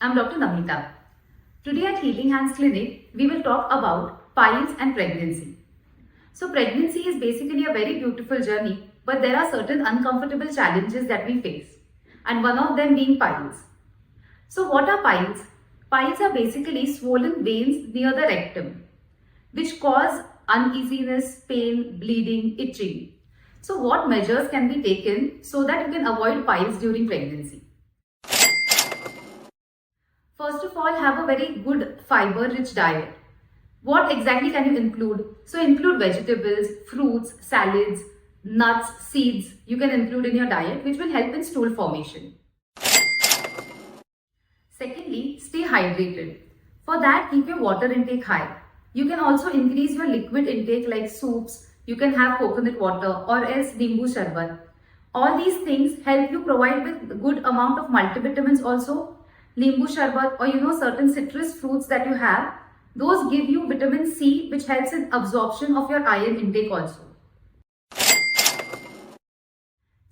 I'm Dr. Namita. Today at Healing Hands Clinic, we will talk about piles and pregnancy. So pregnancy is basically a very beautiful journey, but there are certain uncomfortable challenges that we face, and one of them being piles. So what are piles? Piles are basically swollen veins near the rectum, which cause uneasiness, pain, bleeding, itching. So what measures can be taken so that you can avoid piles during pregnancy? First of all, have a very good fiber-rich diet. What exactly can you include? So include vegetables, fruits, salads, nuts, seeds you can include in your diet, which will help in stool formation. Secondly, stay hydrated. For that, keep your water intake high. You can also increase your liquid intake like soups. You can have coconut water or else nimbu sharbat. All these things help you provide with good amount of multivitamins also. Nimbu sharbat or certain citrus fruits that you have, those give you vitamin C, which helps in absorption of your iron intake also.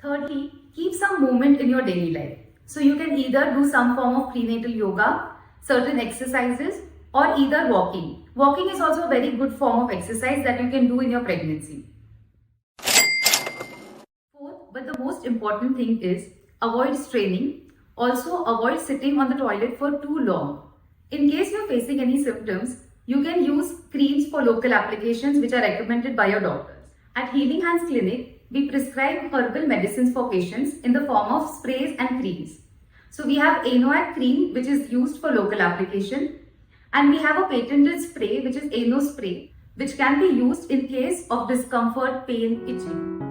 Thirdly, keep some movement in your daily life. So you can either do some form of prenatal yoga, certain exercises, or either walking. Walking is also a very good form of exercise that you can do in your pregnancy. Fourth, but the most important thing is avoid straining. Also, avoid sitting on the toilet for too long. In case you are facing any symptoms, you can use creams for local applications which are recommended by your doctors. At Healing Hands Clinic, we prescribe herbal medicines for patients in the form of sprays and creams. So we have Anoac cream, which is used for local application, and we have a patented spray which is Ano spray, which can be used in case of discomfort, pain, itching.